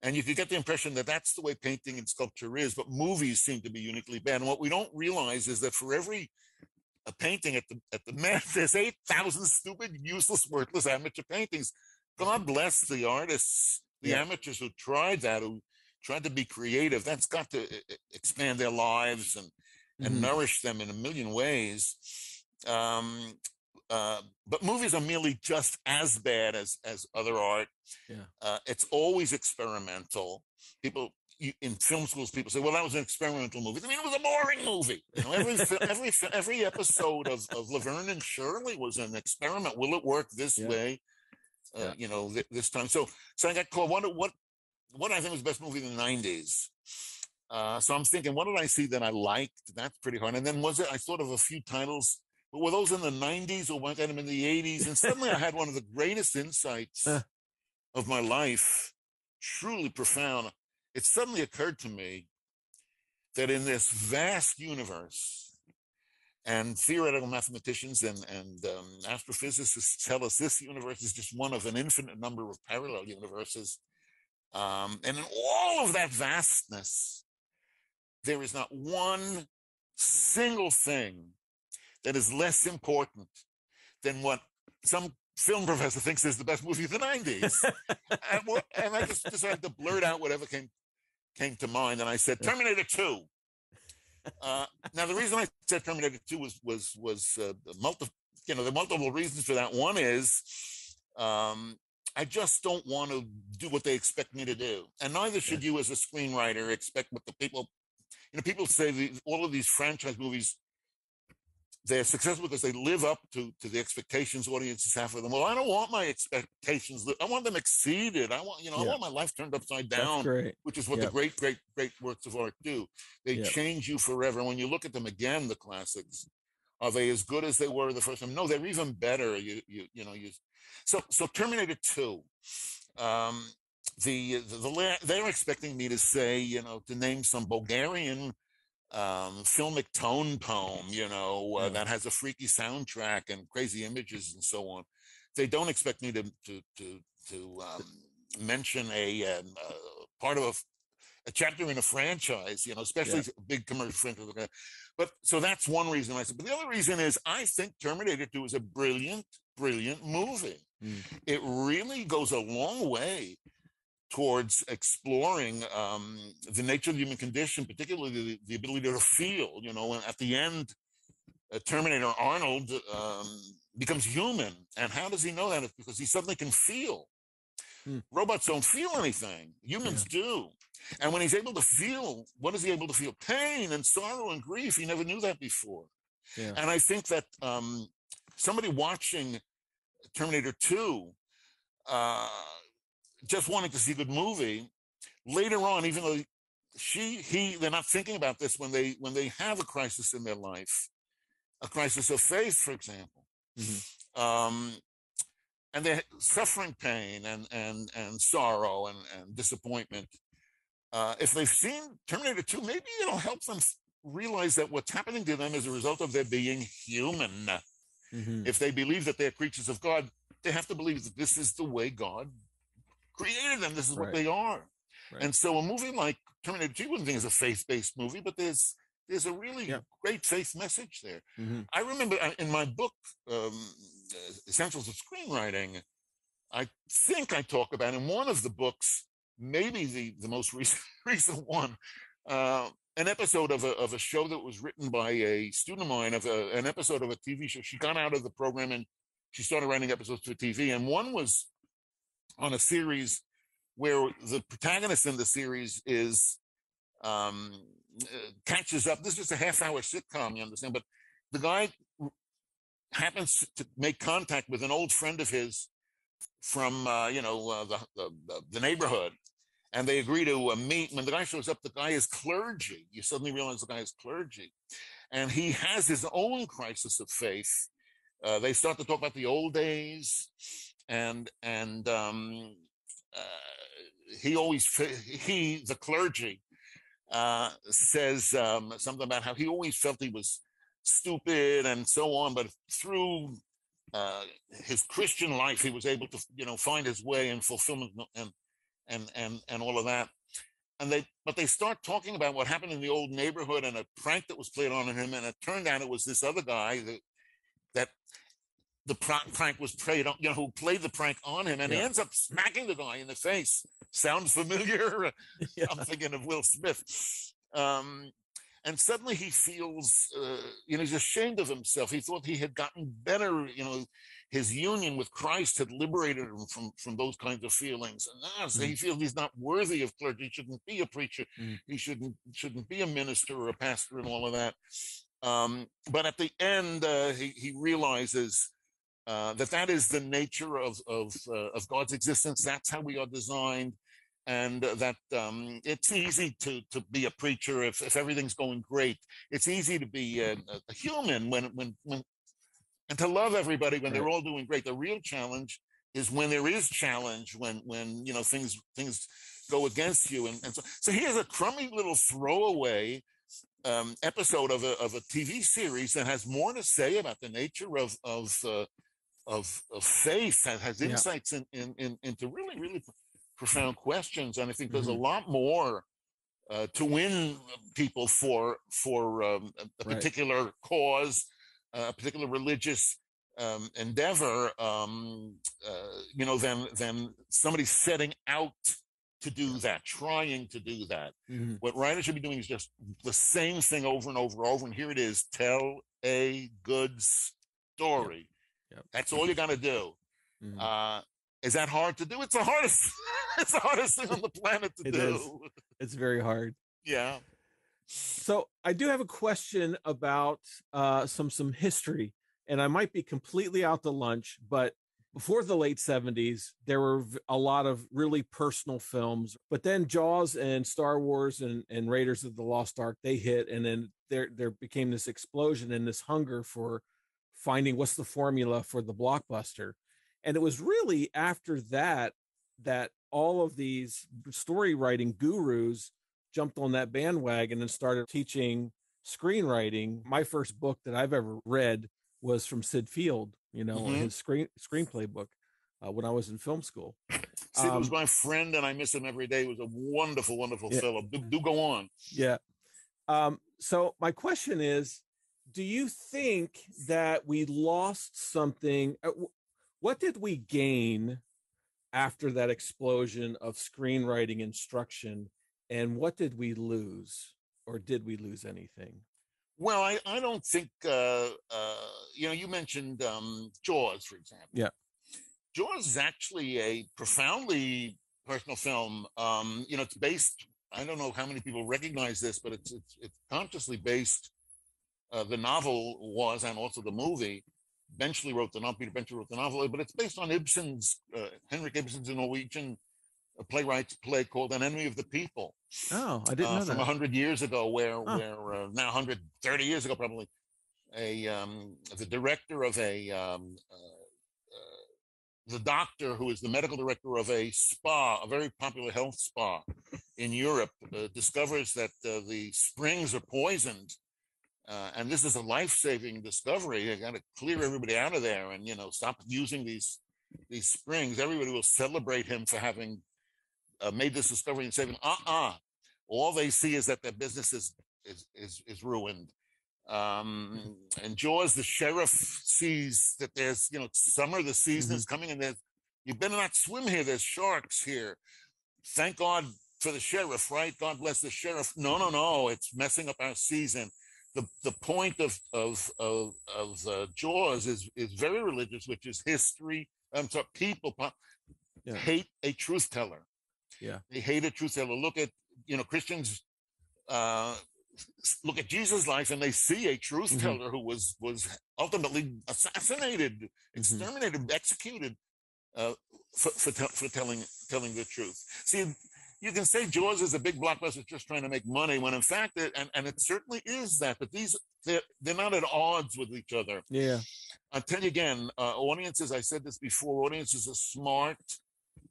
And you could get the impression that that's the way painting and sculpture is, but movies seem to be uniquely bad. And what we don't realize is that for every painting at the Met, there's 8,000 stupid, useless, worthless amateur paintings. God bless the artists, the amateurs who tried to be creative. That's got to expand their lives and nourish them in a million ways. But movies are merely just as bad as other art. Yeah. It's always experimental. People in film schools, people say, "Well, that was an experimental movie." I mean, it was a boring movie. Every episode of Laverne and Shirley was an experiment. Will it work this way? This time. So I got called. What I think was the best movie in the 90s. So I'm thinking, what did I see that I liked? That's pretty hard. And then I thought of a few titles. But were those in the 90s or went at them in the 80s? And suddenly I had one of the greatest insights of my life, truly profound. It suddenly occurred to me that in this vast universe, and theoretical mathematicians and astrophysicists tell us this universe is just one of an infinite number of parallel universes. And in all of that vastness, there is not one single thing that is less important than what some film professor thinks is the best movie of the 90s. and I just decided to blurt out whatever came to mind. And I said, Terminator 2. Now, the reason I said Terminator 2 was there are multiple reasons for that. One is I just don't want to do what they expect me to do. And neither should you as a screenwriter expect what the people, people say all of these franchise movies, they're successful because they live up to the expectations audiences have for them. Well, I don't want my expectations. I want them exceeded. I want my life turned upside down, which is what the great works of art do. They change you forever. And when you look at them again, the classics, are they as good as they were the first time? No, they're even better. So Terminator 2, they're expecting me to say, to name some Bulgarian filmic tone poem, that has a freaky soundtrack and crazy images and so on. They don't expect me to mention a part of a chapter in a franchise, especially a big commercial franchise. But so that's one reason I said. But the other reason is I think Terminator 2 is a brilliant movie. It really goes a long way towards exploring the nature of the human condition, particularly the ability to feel, and at the end, Terminator Arnold becomes human. And how does he know that? It's because he suddenly can feel. Robots don't feel anything. Humans do. And when he's able to feel, what is he able to feel? Pain and sorrow and grief. He never knew that before. Yeah. And I think that somebody watching Terminator 2, just wanting to see a good movie, later on, even though they're not thinking about this when they have a crisis in their life, a crisis of faith, for example, and they're suffering pain and sorrow and disappointment. If they've seen Terminator 2, maybe it'll help them realize that what's happening to them is a result of their being human. If they believe that they're creatures of God, they have to believe that this is the way God created them. This is what they are. And so a movie like Terminator 2, you wouldn't think is a faith-based movie, but there's a really great faith message there. I remember in my book, Essentials of Screenwriting, I think I talk about in one of the books, maybe the most recent one, an episode of a show that was written by a student of mine, an episode of a TV show. She got out of the program and she started writing episodes for TV. And one was on a series where the protagonist in the series is catches up. This is just a half-hour sitcom, you understand? But the guy happens to make contact with an old friend of his from the neighborhood, and they agree to meet. When the guy shows up, the guy is clergy. You suddenly realize the guy is clergy, and he has his own crisis of faith. They start to talk about the old days, and the clergy says something about how he always felt he was stupid and so on, but through his Christian life, he was able to, find his way and fulfillment and all of that. But they start talking about what happened in the old neighborhood and a prank that was played on him, and it turned out it was this other guy that the prank was played on, who played the prank on him, and he ends up smacking the guy in the face. Sounds familiar? I'm thinking of Will Smith. And suddenly he feels, he's ashamed of himself. He thought he had gotten better, his union with Christ had liberated him from those kinds of feelings. And so he feels he's not worthy of clergy. He shouldn't be a preacher. He shouldn't be a minister or a pastor and all of that. But at the end, he realizes that is the nature of God's existence. That's how we are designed. And that it's easy to be a preacher if everything's going great. It's easy to be a human when and to love everybody when they're all doing great. The real challenge is when there is challenge, when things go against you. And so here's a crummy little throwaway episode of a TV series that has more to say about the nature of faith, that has insights into really, really profound questions. And I think there's a lot more to win people for a particular cause, a particular religious endeavor, than somebody setting out to do that, trying to do that. What writers should be doing is just the same thing over and over and over. And here it is: tell a good story. That's all you got to do. Is that hard to do? It's the hardest. It's the hardest thing on the planet to do. Is. It's very hard. Yeah. So I do have a question about some history, and I might be completely out to lunch, but before the late 70s, there were a lot of really personal films. But then Jaws and Star Wars and Raiders of the Lost Ark, they hit, and then there became this explosion and this hunger for finding what's the formula for the blockbuster. And it was really after that all of these story writing gurus jumped on that bandwagon and started teaching screenwriting. My first book that I've ever read was from Sid Field, his screenplay book when I was in film school. Sid was my friend, and I miss him every day. He was a wonderful, wonderful fellow. Do go on. Yeah. So my question is, do you think that we lost something? What did we gain after that explosion of screenwriting instruction, and what did we lose, or did we lose anything? Well, I don't think, you mentioned Jaws, for example. Yeah. Jaws is actually a profoundly personal film. It's based, I don't know how many people recognize this, but it's consciously based. The novel was, and also the movie. Benchley wrote the novel, Peter Benchley wrote the novel, but it's based on Ibsen's, Henrik Ibsen's Norwegian playwright's play called An Enemy of the People. Oh, I didn't know from that. 100 years ago, where now 130 years ago, probably, the director of the doctor who is the medical director of a spa, a very popular health spa in Europe, discovers that the springs are poisoned. And this is a life-saving discovery. You got to clear everybody out of there and, stop using these springs. Everybody will celebrate him for having made this discovery and saying, all they see is that their business is ruined. And Jaws, the sheriff, sees that there's, summer, the season is coming, and you better not swim here. There's sharks here. Thank God for the sheriff, right? God bless the sheriff. No, it's messing up our season. The point of Jaws is very religious, which is history. People hate a truth teller. Yeah, they hate a truth teller. Look at Christians. Look at Jesus' life, and they see a truth teller who was ultimately assassinated, exterminated, executed for telling the truth. See, you can say Jaws is a big blockbuster just trying to make money, when in fact, and it certainly is that, but they're not at odds with each other. Yeah. I'll tell you again, audiences, I said this before, audiences are smart.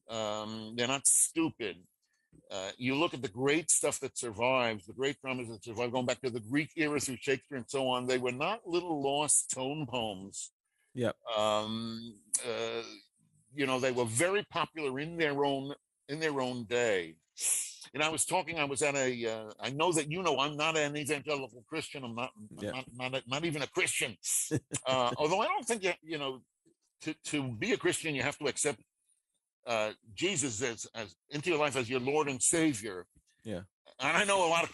They're not stupid. You look at the great stuff that survives, the great dramas that survive, going back to the Greek era through Shakespeare and so on. They were not little lost tone poems. Yep. They were very popular in their own day. And I was at I know that I'm not an evangelical Christian. I'm not even a Christian. Although I don't think to be a Christian you have to accept Jesus as into your life as your Lord and Savior. Yeah. And I know a lot of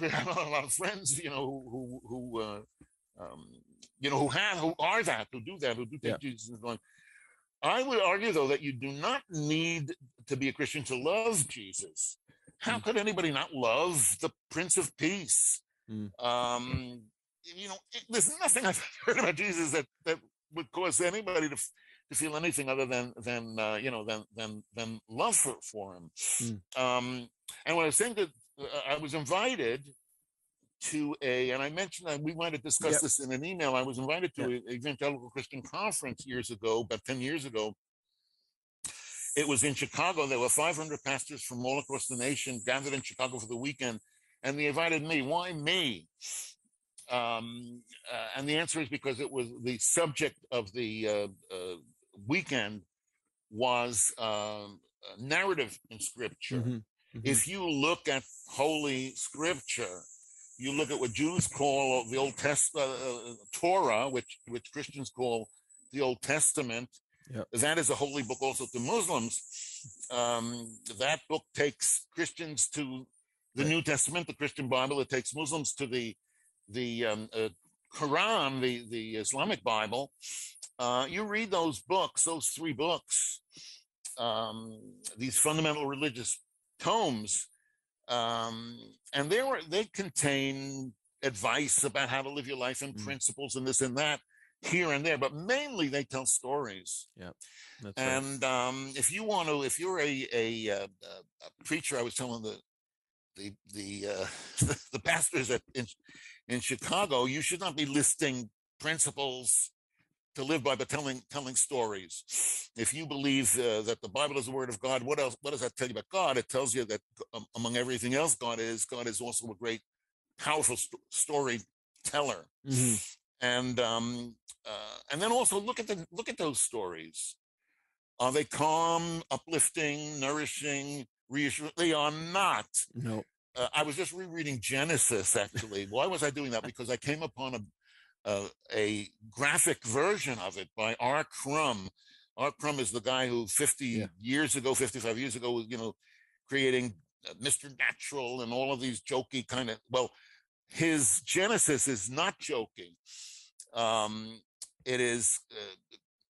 friends, who do take Jesus as Lord. I would argue, though, that you do not need to be a Christian to love Jesus. How could anybody not love the Prince of Peace? There's nothing I've heard about Jesus that would cause anybody to feel anything other than love for him. And when I was saying that, I was invited to and I mentioned that we might have discussed this in an email. I was invited to an evangelical Christian conference years ago, about 10 years ago. It was in Chicago. There were 500 pastors from all across the nation gathered in Chicago for the weekend, and they invited me. Why me? And the answer is because it was the subject of the weekend was narrative in Scripture. If you look at Holy Scripture, you look at what Jews call the Old Testament, Torah, which Christians call the Old Testament. That is a holy book also to Muslims. That book takes Christians to the New Testament, the Christian Bible. It takes Muslims to the Quran, the Islamic Bible. You read those books, those three books, these fundamental religious tomes, and they contain advice about how to live your life and principles and this and that here and there, but mainly they tell stories. That's and right. If you're a preacher, I was telling the pastors in Chicago, you should not be listing principles to live by, but telling stories. If you believe that the Bible is the Word of God, what does that tell you about God? It tells you that among everything else, God is also a great, powerful storyteller. And then also look at those stories. Are they calm, uplifting, nourishing, reassuring? They are not. No. I was just rereading Genesis, actually. Why was I doing that? Because I came upon a graphic version of it by R. Crumb. R. Crumb is the guy who 55 years ago, creating Mr. Natural and all of these jokey kind of, his genesis is not joking. It is,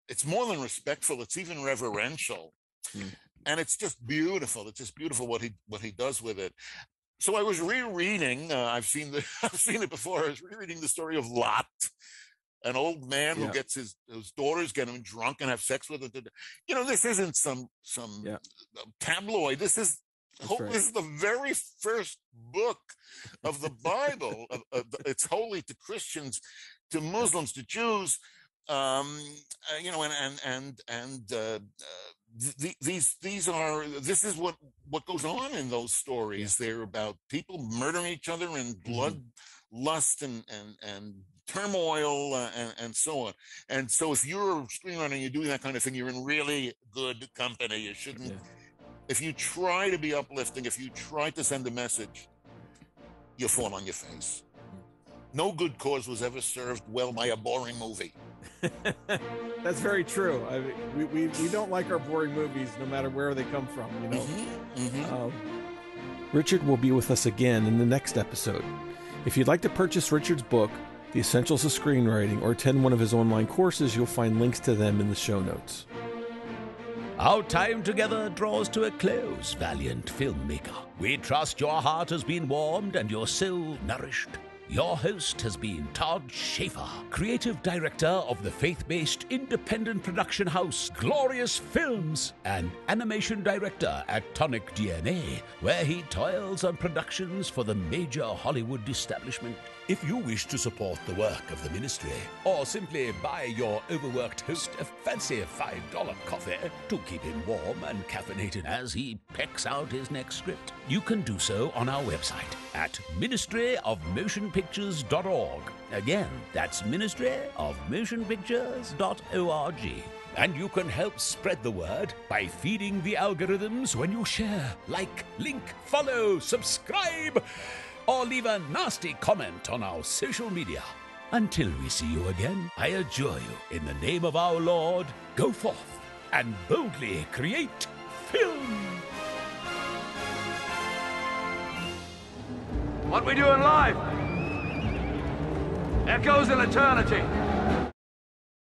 it's more than respectful. It's even reverential. And it's just beautiful. It's just beautiful what he does with it. So I was rereading. I've seen it before. I was rereading the story of Lot, an old man who gets his daughters get him drunk and have sex with it. You know, this isn't some tabloid. This is This is the very first book of the Bible. It's holy to Christians, to Muslims, to Jews. You know, this is what goes on in those stories. They're about people murdering each other and blood lust and turmoil and so on. And so if you're a screenwriter and you're doing that kind of thing, you're in really good company. You shouldn't, if you try to be uplifting, if you try to send a message, you'll fall on your face. No good cause was ever served well by a boring movie. That's very true. I mean, we don't like our boring movies, no matter where they come from. You know. Richard will be with us again in the next episode. If you'd like to purchase Richard's book, The Essentials of Screenwriting, or attend one of his online courses, you'll find links to them in the show notes. Our time together draws to a close, valiant filmmaker. We trust your heart has been warmed and your soul nourished. Your host has been Todd Schaefer, creative director of the faith-based independent production house Glorious Films and animation director at Tonic DNA, where he toils on productions for the major Hollywood establishment. If you wish to support the work of the ministry, or simply buy your overworked host a fancy $5 coffee to keep him warm and caffeinated as he pecks out his next script, you can do so on our website at ministryofmotionpictures.org. Again, that's ministryofmotionpictures.org. And you can help spread the word by feeding the algorithms when you share, like, link, follow, subscribe, or leave a nasty comment on our social media. Until we see you again, I adjure you, in the name of our Lord, go forth and boldly create film. What we do in life echoes in eternity.